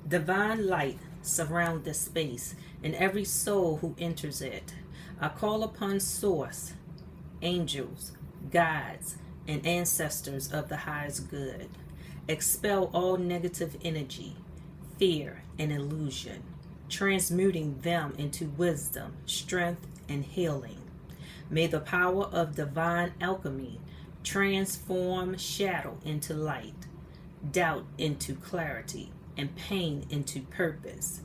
Divine light surround this space and every soul who enters it. I call upon Source, angels, guides, and ancestors of the highest good. Expel all negative energy, fear, and illusion, transmuting them into wisdom, strength, and healing. May the power of divine alchemy transform shadow into light, doubt into clarity, and pain into purpose.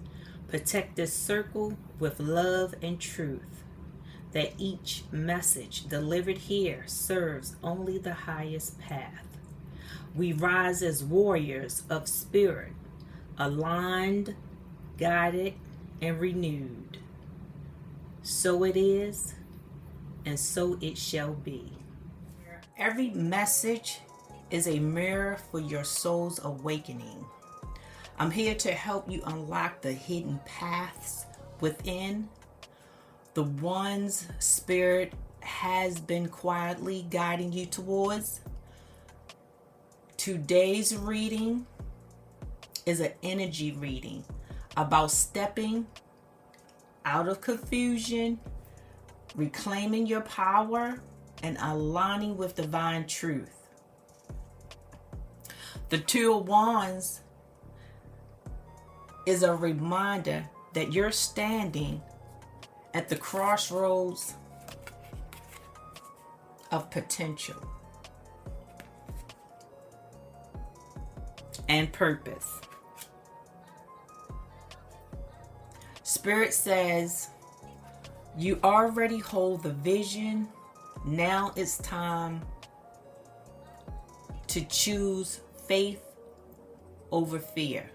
Protect this circle with love and truth, that each message delivered here serves only the highest path. We rise as warriors of spirit, aligned, guided, and renewed. So it is, and so it shall be. Every message is a mirror for your soul's awakening. I'm here to help you unlock the hidden paths within, the ones Spirit has been quietly guiding you towards. Today's reading is an energy reading about stepping out of confusion, reclaiming your power, and aligning with divine truth. The Two of Wands is a reminder that you're standing at the crossroads of potential and purpose. Spirit says you already hold the vision. Now it's time to choose faith over fear.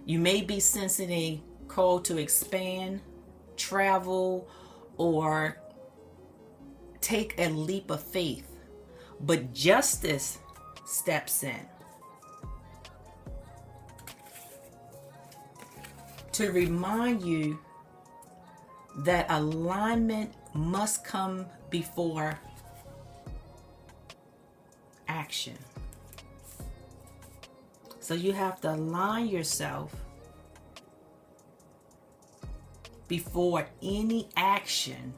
You may be sensing a call to expand, travel, or take a leap of faith, but justice steps in to remind you that alignment must come before action. So you have to align yourself before any action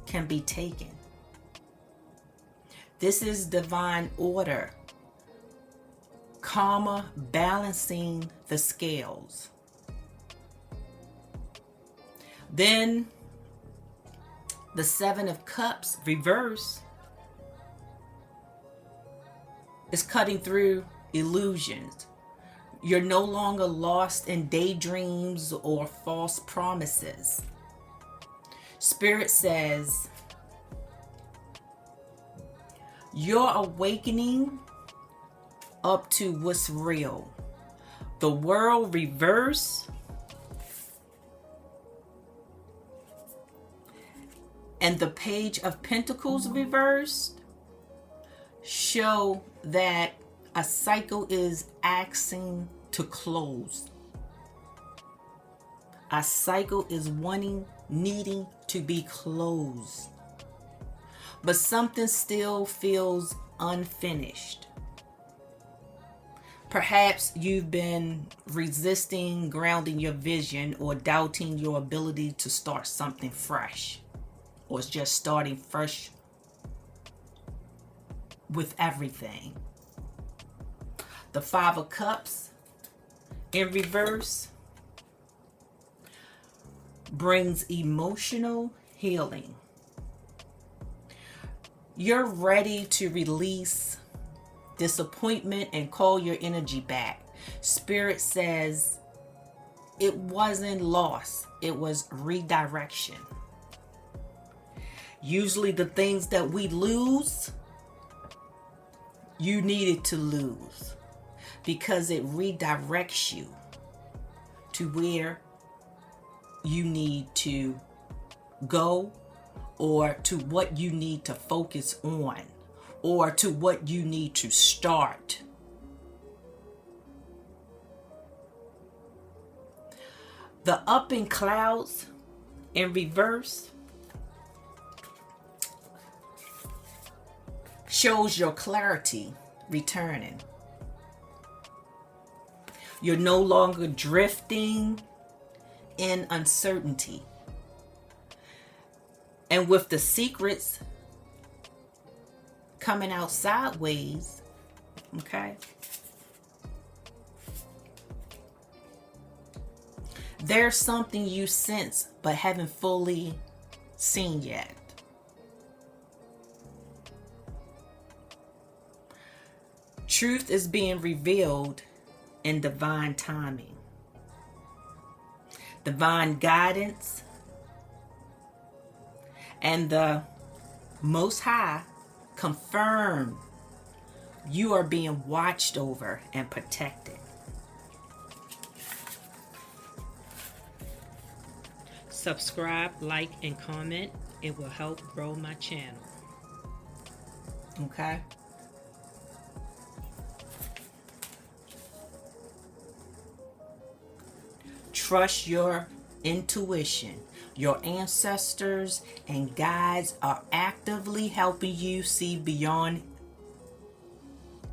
can be taken. This is divine order, karma balancing the scales. Then the Seven of Cups reverse is cutting through illusions. You're no longer lost in daydreams or false promises. Spirit says you're awakening up to what's real. The world reverse and the Page of Pentacles reversed show that a cycle is asking to close. A cycle is needing to be closed. But something still feels unfinished. Perhaps you've been resisting grounding your vision or doubting your ability to start something fresh, or just starting fresh with everything. The Five of Cups in reverse brings emotional healing. You're ready to release disappointment and call your energy back. Spirit says it wasn't loss, it was redirection. Usually the things that we lose, you needed to lose, because it redirects you to where you need to go, or to what you need to focus on, or to what you need to start. The Up in Clouds in reverse shows your clarity returning. You're no longer drifting in uncertainty. And with the secrets coming out sideways, okay, there's something you sense but haven't fully seen yet. Truth is being revealed in divine timing. Divine guidance and the Most High confirm you are being watched over and protected. Subscribe, like, and comment. It will help grow my channel. Okay? Trust your intuition. Your ancestors and guides are actively helping you see beyond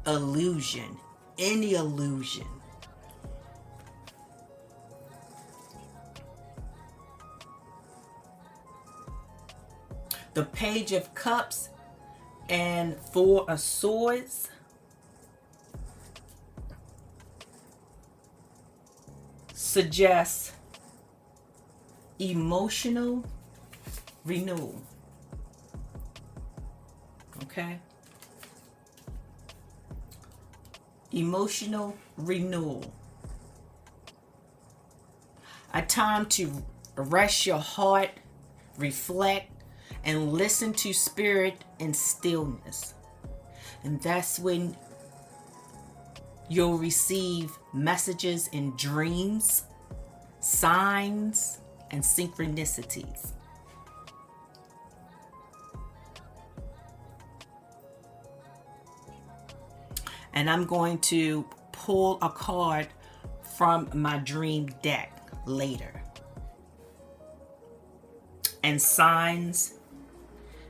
illusion, any illusion. The Page of Cups and Four of Swords suggests emotional renewal. Okay? Emotional renewal. A time to rest your heart, reflect, and listen to spirit in stillness. And that's when you'll receive messages in dreams, signs, and synchronicities. And I'm going to pull a card from my dream deck later. And signs,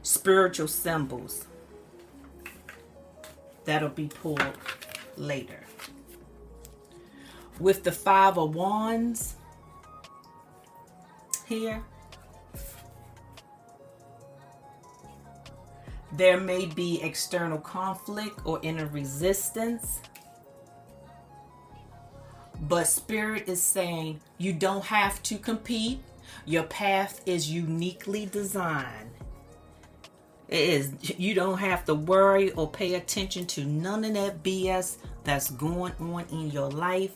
spiritual symbols, that'll be pulled later. With the Five of Wands here, there may be external conflict or inner resistance, but Spirit is saying you don't have to compete. Your path is uniquely designed. It is. You don't have to worry or pay attention to none of that BS that's going on in your life.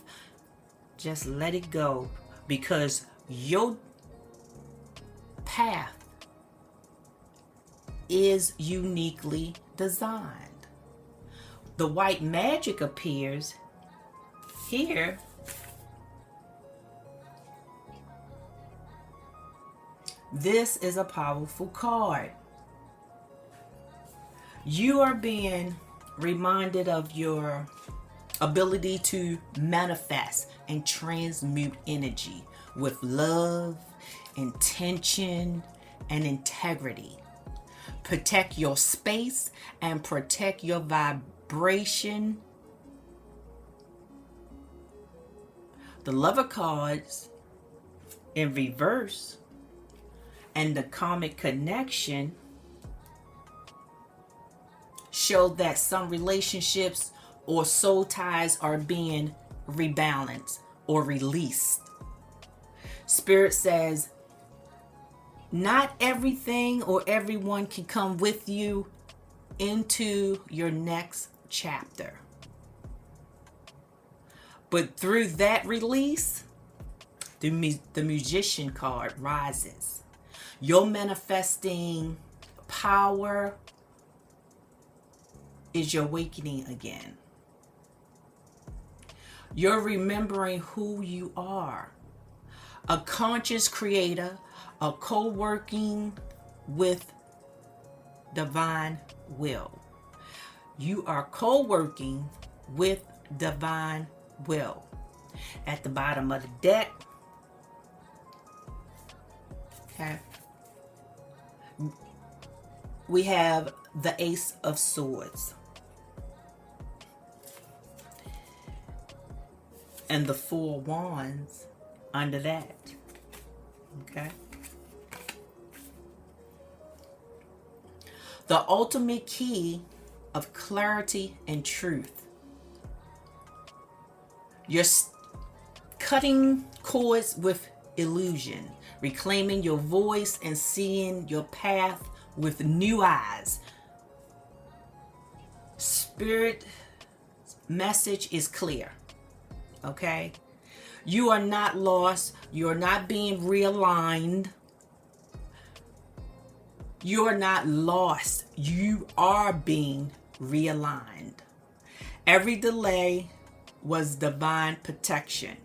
Just let it go, because your path is uniquely designed. The white magic appears here. This is a powerful card. You are being reminded of your ability to manifest and transmute energy with love, intention, and integrity. Protect your space and protect your vibration. The Lover cards in reverse and the karmic connection show that some relationships or soul ties are being rebalanced or released. Spirit says not everything or everyone can come with you into your next chapter. But through that release, the Magician card rises. Your manifesting power is your awakening again. You're remembering who you are. A conscious creator, a co-working with divine will. You are co-working with divine will. At the bottom of the deck, okay, we have the Ace of Swords. and the Four of Wands under that. Okay. The ultimate key of clarity and truth. You're cutting cords with illusion, reclaiming your voice and seeing your path with new eyes. Spirit message is clear. Okay? You are not lost. You are not being realigned. You are not lost. You are being realigned. Every delay was divine protection.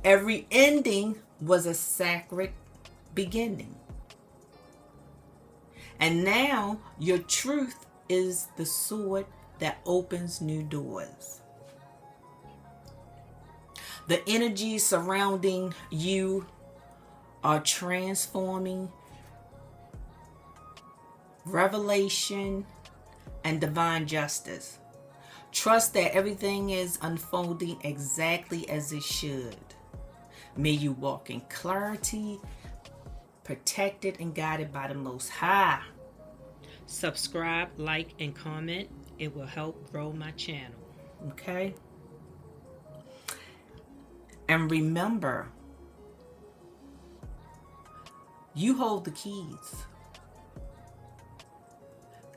Every ending was a sacred beginning. And now your truth is the sword that opens new doors. The energies surrounding you are transforming. Revelation and divine justice. Trust that everything is unfolding exactly as it should. May you walk in clarity, protected and guided by the Most High. Subscribe, like, and comment. It will help grow my channel. Okay? And remember, you hold the keys.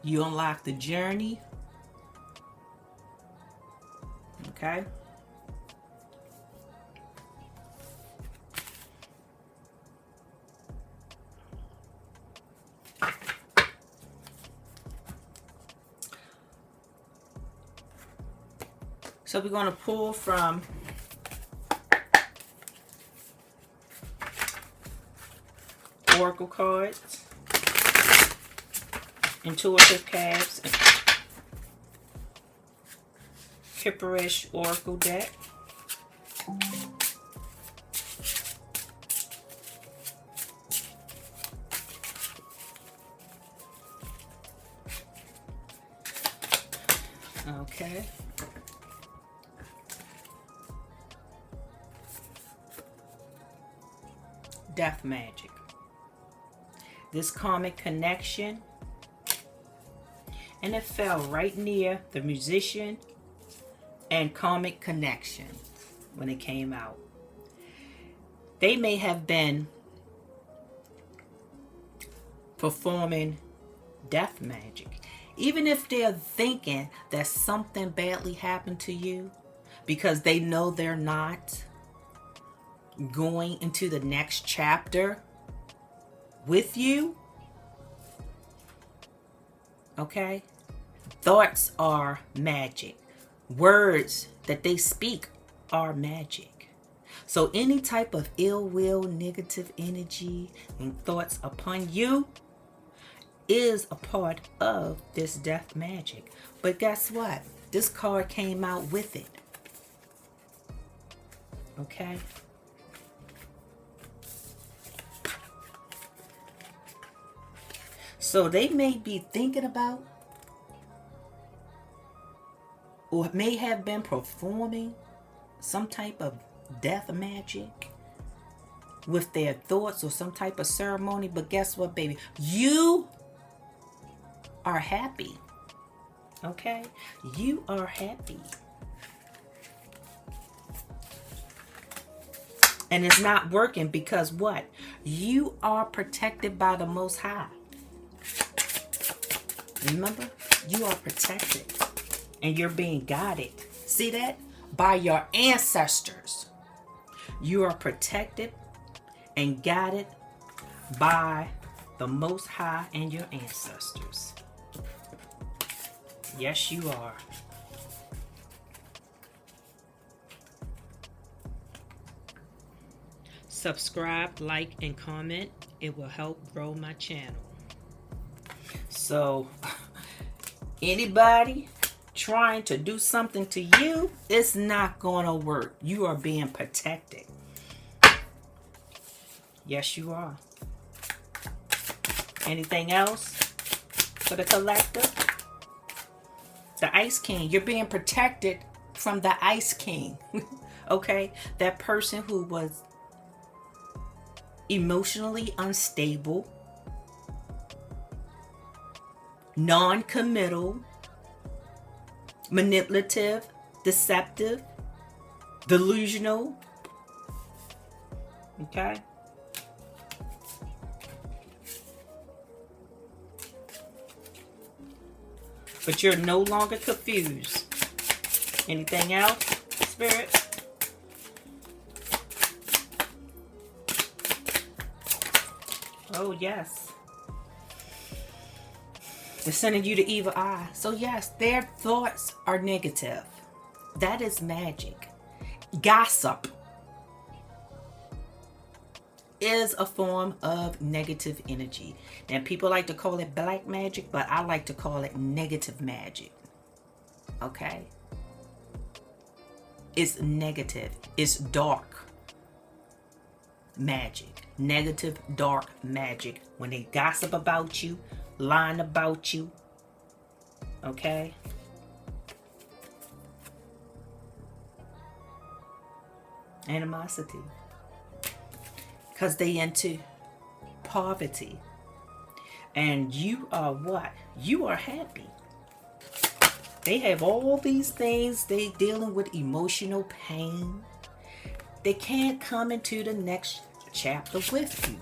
You unlock the journey. Okay? So we're going to pull from Oracle cards, intuitive cards, Kipperish Oracle deck. Okay. Death magic. This karmic connection, and it fell right near the musician and karmic connection when it came out. They may have been performing death magic, even if they're thinking that something badly happened to you, because they know they're not going into the next chapter with you. Okay? Thoughts are magic. Words that they speak are magic. So any type of ill will, negative energy, and thoughts upon you is a part of this death magic. But guess what? This card came out with it. Okay? So they may be thinking about, or may have been performing some type of death magic with their thoughts or some type of ceremony. But guess what, baby? You are happy. Okay? You are happy. And it's not working because what? You are protected by the Most High. Remember, you are protected and you're being guided. See that? By your ancestors. You are protected and guided by the Most High and your ancestors. Yes, you are. Subscribe, like, and comment. It will help grow my channel. So, anybody trying to do something to you, it's not going to work. You are being protected. Yes, you are. Anything else for the collective? The Ice King. You're being protected from the Ice King. Okay, that person who was emotionally unstable, non-committal, manipulative, deceptive, delusional. Okay? But you're no longer confused. Anything else, Spirit? Oh, yes. They're sending you the evil eye. So, yes, their thoughts are negative. That is magic. Gossip is a form of negative energy. Now, people like to call it black magic, but I like to call it negative magic. Okay? It's negative. It's dark magic. Negative, dark magic. When they gossip about you, lying about you. Okay? Animosity. Because they into poverty. And you are what? You are happy. They have all these things. They dealing with emotional pain. They can't come into the next chapter with you.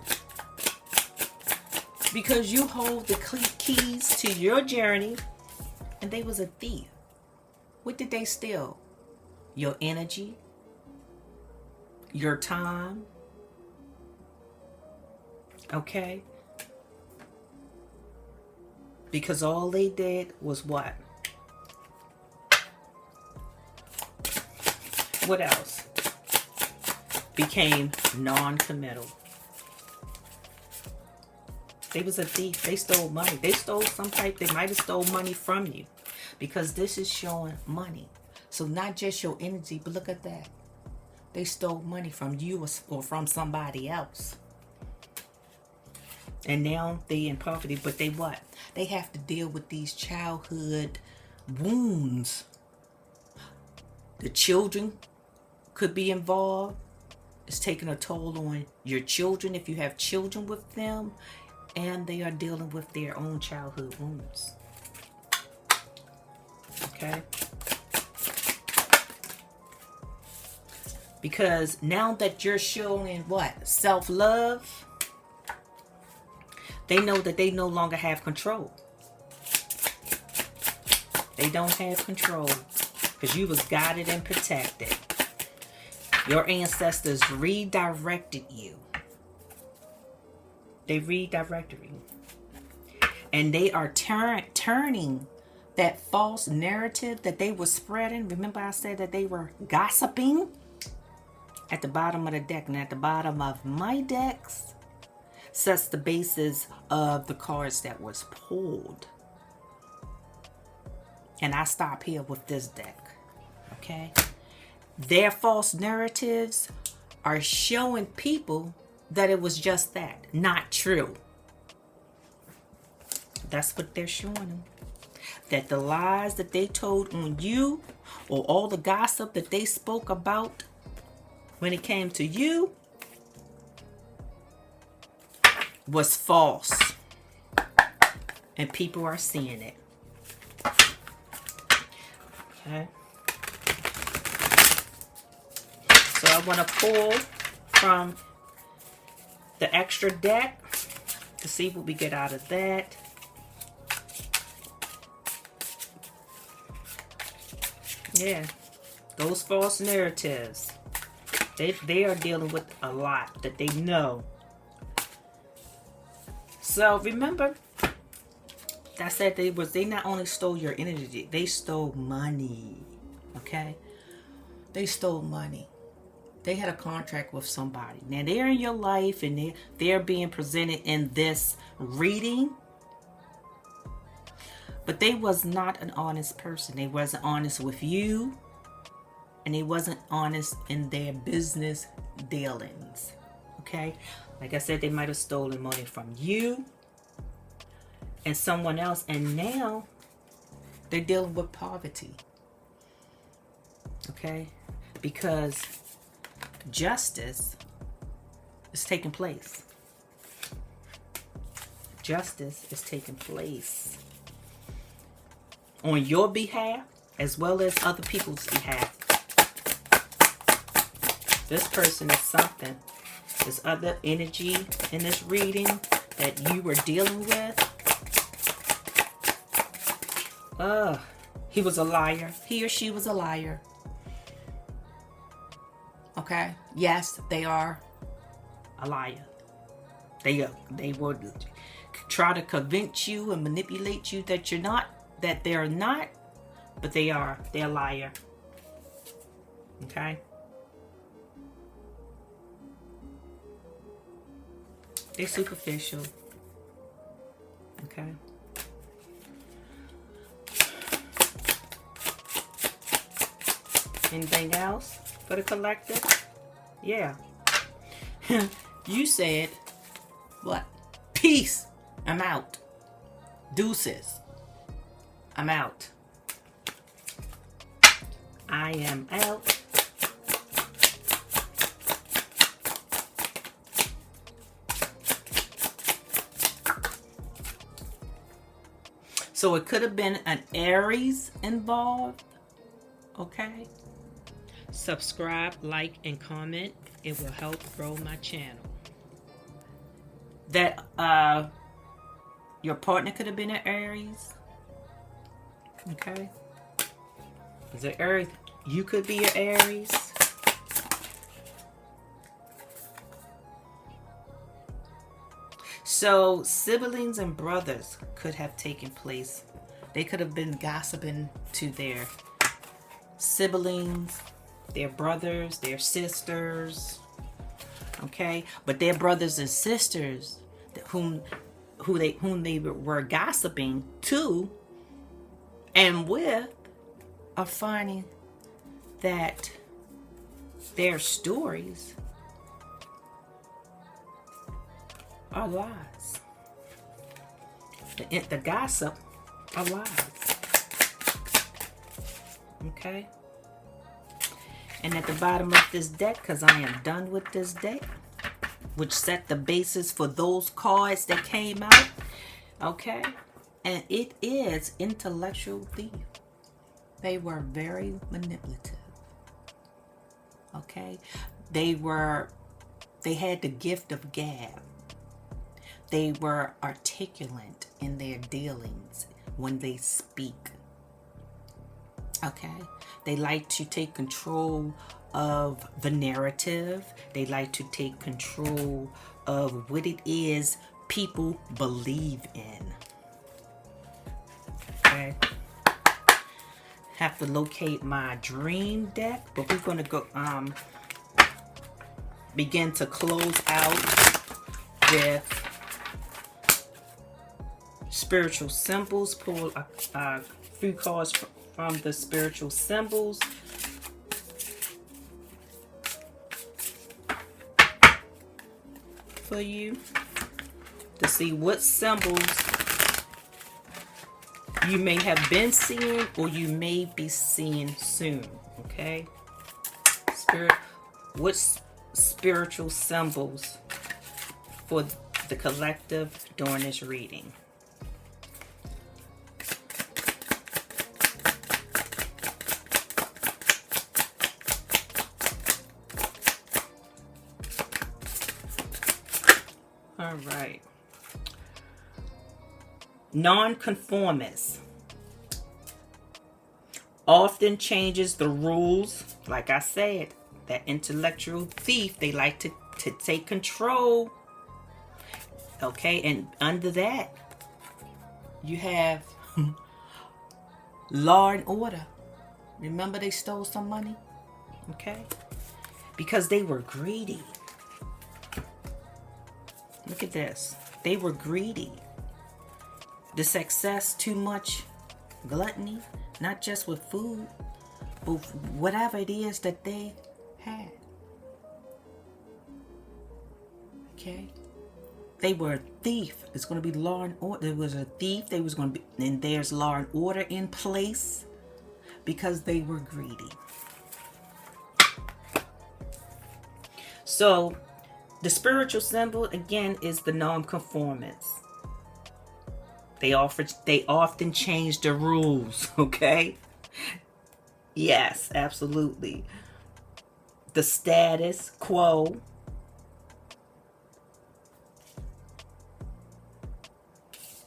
Because you hold the keys to your journey. And they was a thief. What did they steal? Your energy. Your time. Okay? Because all they did was what? What else? Became non-committal. They was a thief. They stole money. They stole some type. They might have stole money from you. Because this is showing money. So not just your energy, but look at that. They stole money from you or from somebody else. And now they in poverty, but they what? They have to deal with these childhood wounds. The children could be involved. It's taking a toll on your children if you have children with them. And they are dealing with their own childhood wounds. Okay? Because now that you're showing what? Self-love. They know that they no longer have control. They don't have control. Because you was guided and protected. Your ancestors redirected you. They redirected you. And they are turning that false narrative that they were spreading. Remember I said that they were gossiping? At the bottom of the deck. And at the bottom of my decks sets the basis of the cards that was pulled. And I stop here with this deck. Okay? Their false narratives are showing people that it was just that. Not true. That's what they're showing them. That the lies that they told on you, or all the gossip that they spoke about when it came to you, was false. And people are seeing it. Okay. So I want to pull from the extra deck to see what we get out of that. Yeah. Those false narratives. They are dealing with a lot that they know. So remember, I said they not only stole your energy, they stole money. Okay? They stole money. They had a contract with somebody. Now they're in your life and they're being presented in this reading. But they was not an honest person. They wasn't honest with you. And they wasn't honest in their business dealings. Okay? Like I said, they might have stolen money from you and someone else. And now they're dealing with poverty. Okay? because justice is taking place. Justice is taking place on your behalf as well as other people's behalf. This person is something. This other energy in this reading that you were dealing with. He was a liar. He or she was a liar. Okay? Yes, they are a liar. They would try to convince you and manipulate you that you're not, that they're not, but they are. They're a liar. Okay? They're superficial. Okay? Anything else for the collective? Yeah. You said, what? Peace. I'm out. Deuces. I'm out. I am out. So it could have been an Aries involved. Okay. Subscribe, like, and comment. It will help grow my channel. That your partner could have been an Aries. Okay. Is it Aries? You could be an Aries. So siblings and brothers could have taken place. They could have been gossiping to their siblings, their brothers, their sisters. Okay, but their brothers and sisters whom they were gossiping to and with are finding that their stories are lies. The gossip are lies. Okay? And at the bottom of this deck, because I am done with this deck, which set the basis for those cards that came out. Okay? And it is intellectual thief. They were very manipulative. Okay? They had the gift of gab. They were articulate in their dealings when they speak. Okay? They like to take control of the narrative. They like to take control of what it is people believe in. Okay? Have to locate my dream deck, but we're going to go begin to close out with spiritual symbols. Pull a few cards from the spiritual symbols. For you to see what symbols you may have been seeing or you may be seeing soon. Okay? What spiritual symbols for the collective during this reading? All right. Nonconformist often changes the rules. Like I said, that intellectual thief, they like to take control. Okay, and under that, you have law and order. Remember they stole some money? Okay? Because they were greedy. Look at this. They were greedy. The success, too much gluttony, not just with food, but whatever it is that they had. Okay? They were a thief. It's going to be law and order. There was a thief. They was going to be, and there's law and order in place because they were greedy. So the spiritual symbol, again, is the nonconformance. They often change the rules, okay? Yes, absolutely. The status quo.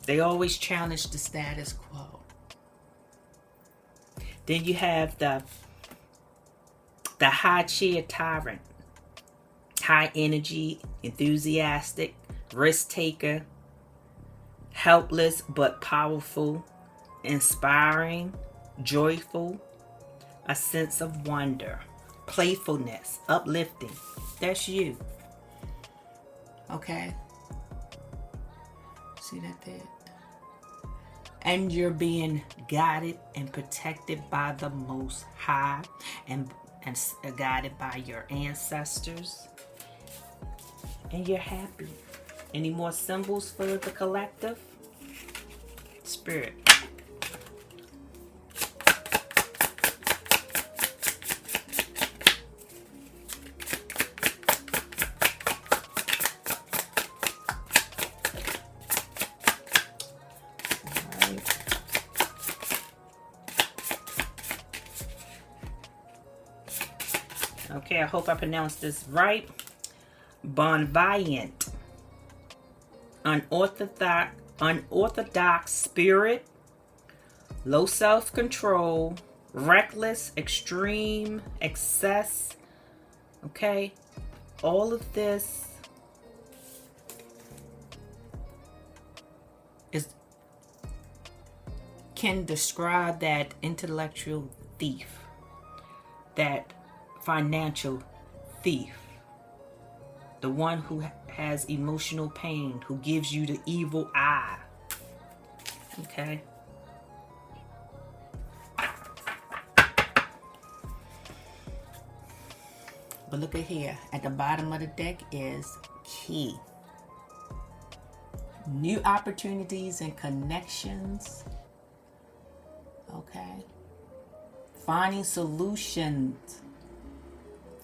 They always challenge the status quo. Then you have the high chair tyrant. High energy, enthusiastic, risk taker, helpless but powerful, inspiring, joyful, a sense of wonder, playfulness, uplifting. That's you. Okay? See that there? And you're being guided and protected by the Most High, and guided by your ancestors. And you're happy. Any more symbols for the collective? Spirit. Okay, I hope I pronounced this right. Bonviant. Unorthodox spirit. Low self-control. Reckless, extreme, excess. Okay, all of this can describe that intellectual thief, that financial thief, the one who has emotional pain, who gives you the evil eye. Okay? But look at here. At the bottom of the deck is key. New opportunities and connections. Okay? Finding solutions.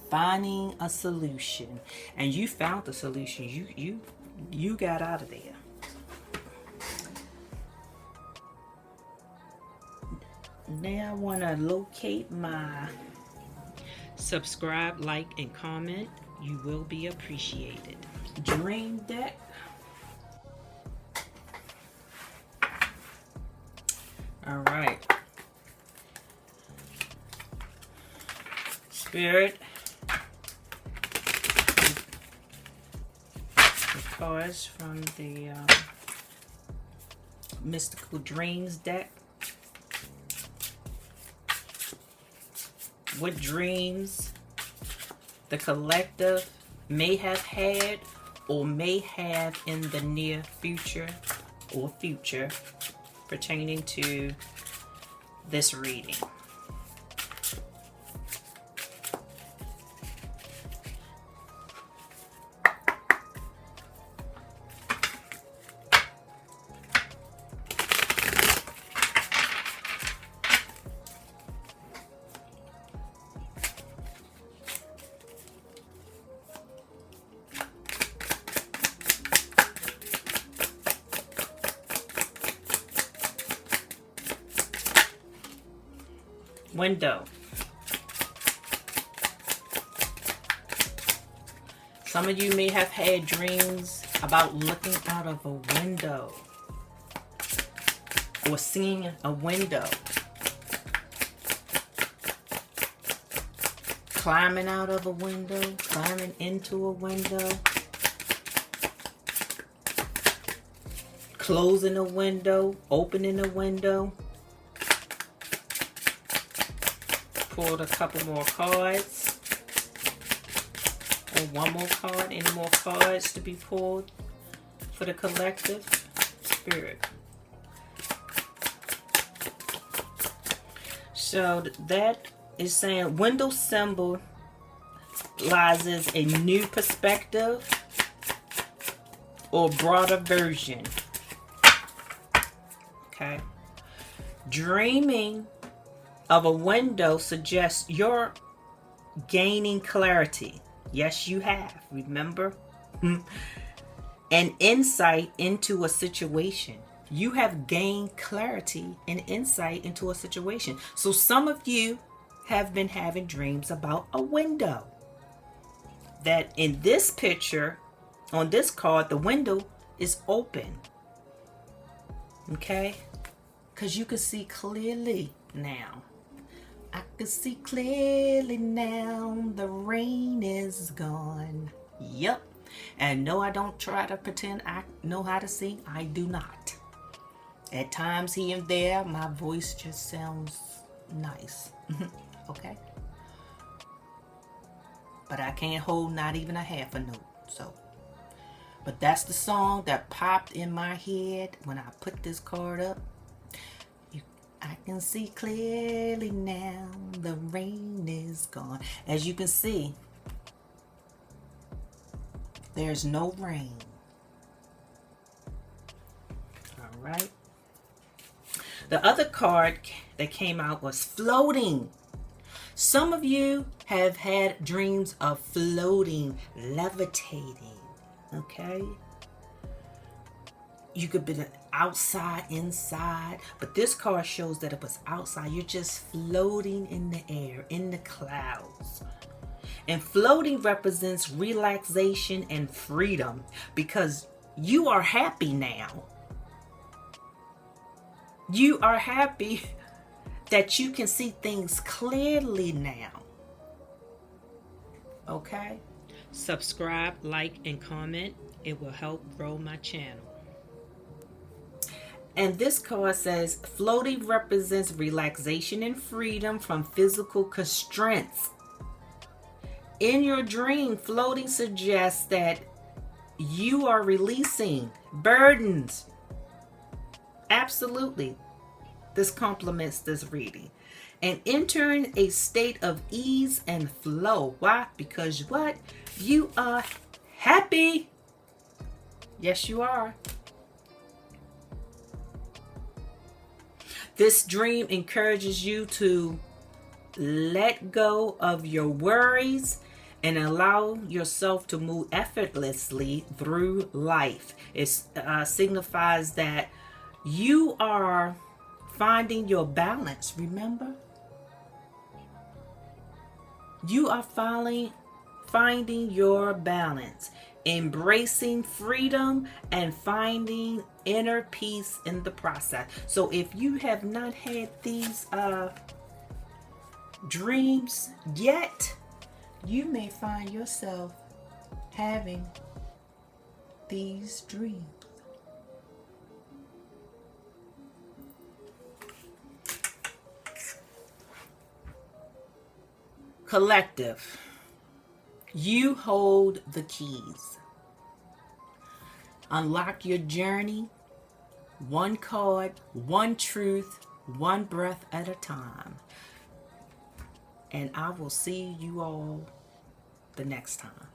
Finding a solution. And you found the solution. You got out of there. Now I want to locate my subscribe, like, and comment. You will be appreciated. Dream deck. All right. Spirit. The cards from the Mystical Dreams deck. What dreams the collective may have had or may have in the near future or future pertaining to this reading. Window. Some of you may have had dreams about looking out of a window or seeing a window, climbing out of a window, climbing into a window, closing a window, opening a window. Pulled a couple more cards, or one more card. Any more cards to be pulled for the collective? Spirit. So that is saying window symbol symbolizes a new perspective or broader version. Okay. Dreaming of a window suggests you're gaining clarity, Yes, you have. Remember? An insight into a situation. You have gained clarity and insight into a situation. So some of you have been having dreams about a window. That in this picture, on this card, the window is open. Okay? Because you can see clearly now. I can see clearly now. The rain is gone. Yep. And no, I don't try to pretend I know how to sing. I do not. At times here and there, my voice just sounds nice. Okay? But I can't hold not even a half a note. So, but that's the song that popped in my head when I put this card up. I can see clearly now. The rain is gone. As you can see, there's no rain. All right. The other card that came out was floating. Some of you have had dreams of floating, levitating. Okay? You could be outside, inside, but this card shows that it was outside. You're just floating in the air, in the clouds. And floating represents relaxation and freedom because you are happy now. You are happy that you can see things clearly now. Okay? Subscribe, like, and comment. It will help grow my channel. And this card says, floating represents relaxation and freedom from physical constraints. In your dream, floating suggests that you are releasing burdens. Absolutely. This complements this reading. And entering a state of ease and flow. Why? Because what? You are happy. Yes, you are. This dream encourages you to let go of your worries and allow yourself to move effortlessly through life. It signifies that you are finding your balance, remember? You are finding your balance, embracing freedom and finding inner peace in the process. So if you have not had these dreams yet, you may find yourself having these dreams. Collective, you hold the keys. Unlock your journey, one card, one truth, one breath at a time. And I will see you all the next time.